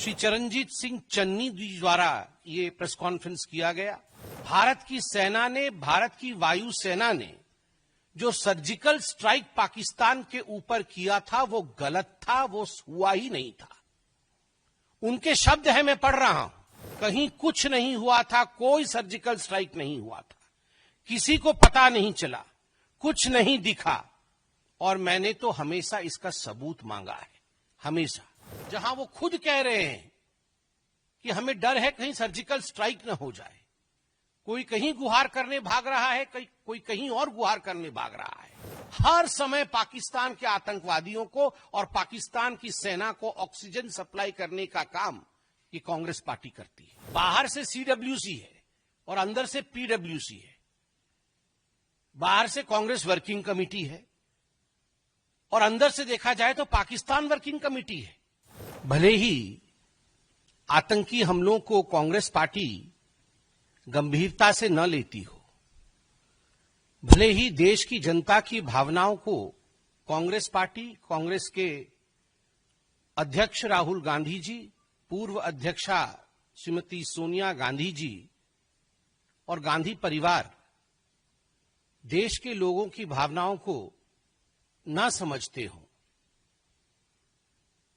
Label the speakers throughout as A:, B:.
A: श्री चरणजीत सिंह चन्नी जी द्वारा ये press conference किया गया। भारत की सेना ने, भारत की वायु सेना ने जो सर्जिकल स्ट्राइक पाकिस्तान के ऊपर किया था वो गलत था, वो हुआ ही नहीं था। उनके शब्द है, मैं पढ़ रहा हूं, कहीं कुछ नहीं हुआ था, कोई सर्जिकल स्ट्राइक नहीं हुआ था, किसी को पता नहीं चला, कुछ नहीं दिखा, और मैंने तो हमेशा इसका सबूत मांगा है, हमेशा। जहां वो खुद कह रहे हैं कि हमें डर है कहीं सर्जिकल स्ट्राइक न हो जाए, कोई कहीं गुहार करने भाग रहा है, कोई कहीं और गुहार करने भाग रहा है। हर समय पाकिस्तान के आतंकवादियों को और पाकिस्तान की सेना को ऑक्सीजन सप्लाई करने का काम ये कांग्रेस पार्टी करती है। बाहर से सीडब्ल्यूसी है और अंदर से पीडब्ल्यूसी है। बाहर से कांग्रेस वर्किंग कमेटी है और अंदर से देखा जाए तो पाकिस्तान वर्किंग कमेटी है। भले ही आतंकी हमलों को कांग्रेस पार्टी गंभीरता से न लेती हो, भले ही देश की जनता की भावनाओं को कांग्रेस पार्टी, कांग्रेस के अध्यक्ष राहुल गांधी जी, पूर्व अध्यक्षा श्रीमती सोनिया गांधी जी और गांधी परिवार देश के लोगों की भावनाओं को न समझते हो,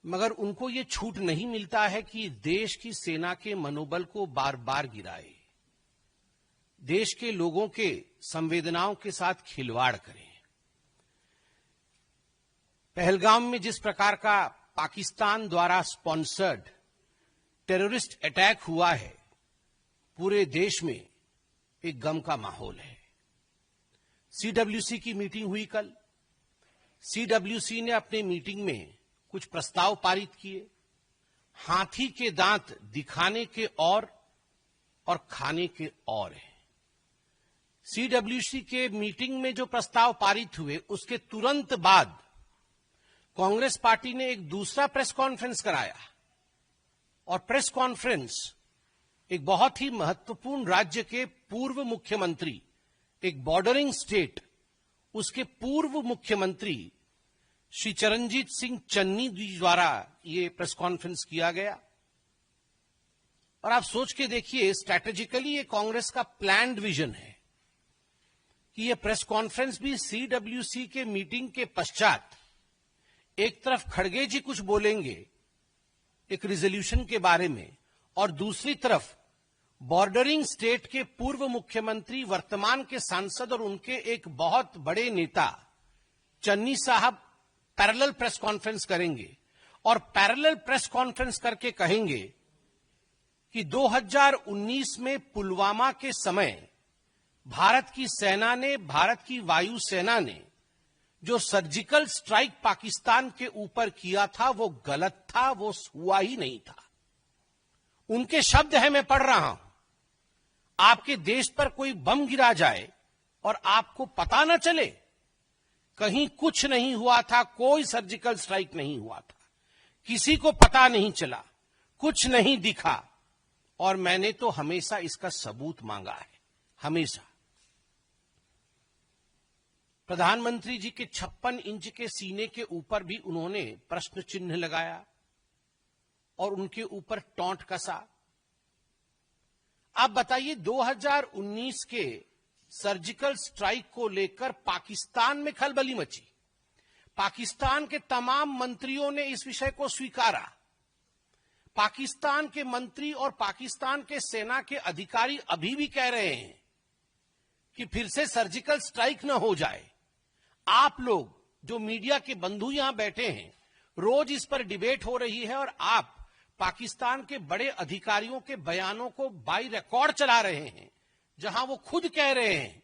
A: मगर उनको ये छूट नहीं मिलता है कि देश की सेना के मनोबल को बार बार गिराए, देश के लोगों के संवेदनाओं के साथ खिलवाड़ करें। पहलगाम में जिस प्रकार का पाकिस्तान द्वारा स्पॉन्सर्ड टेररिस्ट अटैक हुआ है, पूरे देश में एक गम का माहौल है। सीडब्ल्यूसी की मीटिंग हुई कल। सीडब्ल्यूसी ने अपने मीटिंग में कुछ प्रस्ताव पारित किए। हाथी के दांत दिखाने के और खाने के और हैं। सीडब्ल्यूसी के मीटिंग में जो प्रस्ताव पारित हुए, उसके तुरंत बाद कांग्रेस पार्टी ने एक दूसरा प्रेस कॉन्फ्रेंस कराया, और प्रेस कॉन्फ्रेंस एक बहुत ही महत्वपूर्ण राज्य के पूर्व मुख्यमंत्री, एक बॉर्डरिंग स्टेट, उसके पूर्व मुख्यमंत्री श्री चरणजीत सिंह चन्नी जी द्वारा ये प्रेस कॉन्फ्रेंस किया गया। और आप सोच के देखिए, स्ट्रैटेजिकली ये कांग्रेस का प्लान्ड विजन है कि ये प्रेस कॉन्फ्रेंस भी सीडब्ल्यूसी के मीटिंग के पश्चात एक तरफ खड़गे जी कुछ बोलेंगे एक रिजोल्यूशन के बारे में, और दूसरी तरफ बॉर्डरिंग स्टेट के पूर्व मुख्यमंत्री, वर्तमान के सांसद और उनके एक बहुत बड़े नेता चन्नी साहब पैरेलल प्रेस कॉन्फ्रेंस करेंगे, और पैरेलल प्रेस कॉन्फ्रेंस करके कहेंगे कि 2019 में पुलवामा के समय भारत की सेना ने, भारत की वायु सेना ने जो सर्जिकल स्ट्राइक पाकिस्तान के ऊपर किया था वो गलत था, वो हुआ ही नहीं था। उनके शब्द है, मैं पढ़ रहा हूं, आपके देश पर कोई बम गिरा जाए और आपको पता न चले, कहीं कुछ नहीं हुआ था, कोई सर्जिकल स्ट्राइक नहीं हुआ था, किसी को पता नहीं चला, कुछ नहीं दिखा, और मैंने तो हमेशा इसका सबूत मांगा है, हमेशा। प्रधानमंत्री जी के 56 इंच के सीने के ऊपर भी उन्होंने प्रश्न चिन्ह लगाया और उनके ऊपर टॉन्ट कसा। आप बताइए, 2019 के सर्जिकल स्ट्राइक को लेकर पाकिस्तान में खलबली मची। पाकिस्तान के तमाम मंत्रियों ने इस विषय को स्वीकारा। पाकिस्तान के मंत्री और पाकिस्तान के सेना के अधिकारी अभी भी कह रहे हैं कि फिर से सर्जिकल स्ट्राइक न हो जाए। आप लोग जो मीडिया के बंधु यहां बैठे हैं, रोज इस पर डिबेट हो रही है, और आप पाकिस्तान के बड़े अधिकारियों के बयानों को बाई रिकॉर्ड चला रहे हैं, जहां वो खुद कह रहे हैं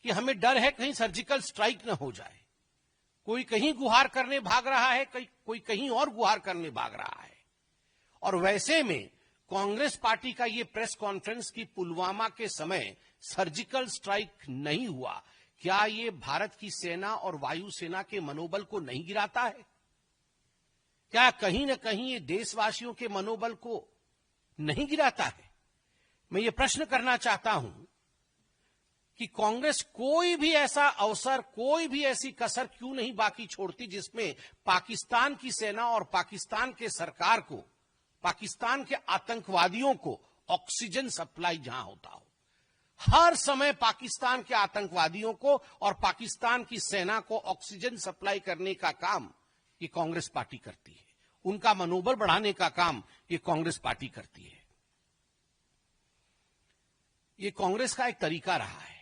A: कि हमें डर है कहीं सर्जिकल स्ट्राइक न हो जाए, कोई कहीं गुहार करने भाग रहा है, कोई कहीं और गुहार करने भाग रहा है। और वैसे में कांग्रेस पार्टी का ये प्रेस कॉन्फ्रेंस कि पुलवामा के समय सर्जिकल स्ट्राइक नहीं हुआ, क्या ये भारत की सेना और वायुसेना के मनोबल को नहीं गिराता है? क्या कहीं न कहीं ये देशवासियों के मनोबल को नहीं गिराता है? मैं ये प्रश्न करना चाहता हूं कि कांग्रेस कोई भी ऐसा अवसर, कोई भी ऐसी कसर क्यों नहीं बाकी छोड़ती जिसमें पाकिस्तान की सेना और पाकिस्तान के सरकार को पाकिस्तान के आतंकवादियों को ऑक्सीजन सप्लाई जहां होता हो, हर समय पाकिस्तान के आतंकवादियों को और पाकिस्तान की सेना को ऑक्सीजन सप्लाई करने का काम ये कांग्रेस पार्टी करती है। उनका मनोबल बढ़ाने का काम ये कांग्रेस पार्टी करती है। ये कांग्रेस का एक तरीका रहा है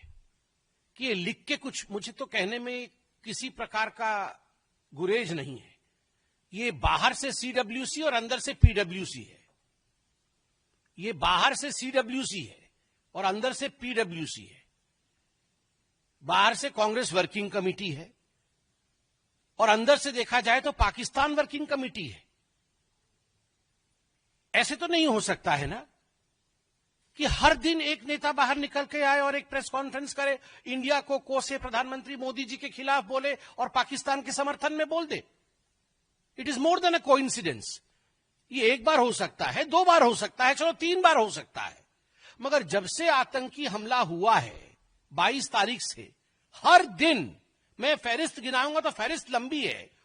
A: कि ये लिख के कुछ, मुझे तो कहने में किसी प्रकार का गुरेज नहीं है, ये बाहर से सीडब्ल्यूसी और अंदर से पीडब्ल्यूसी है। ये बाहर से सीडब्ल्यूसी है और अंदर से पीडब्ल्यूसी है। बाहर से कांग्रेस वर्किंग कमेटी है और अंदर से देखा जाए तो पाकिस्तान वर्किंग कमेटी है। ऐसे तो नहीं हो सकता है ना कि हर दिन एक नेता बाहर निकल के आए और एक प्रेस कॉन्फ्रेंस करे, इंडिया को कोसे, प्रधानमंत्री मोदी जी के खिलाफ बोले और पाकिस्तान के समर्थन में बोल दे। It is more than a coincidence. ये एक बार हो सकता है, 2 बार हो सकता है, चलो 3 बार हो सकता है, मगर जब से आतंकी हमला हुआ है 22 तारीख से, हर दिन मैं फहरिस्त गिनाऊंगा तो फहरिस्त लंबी है,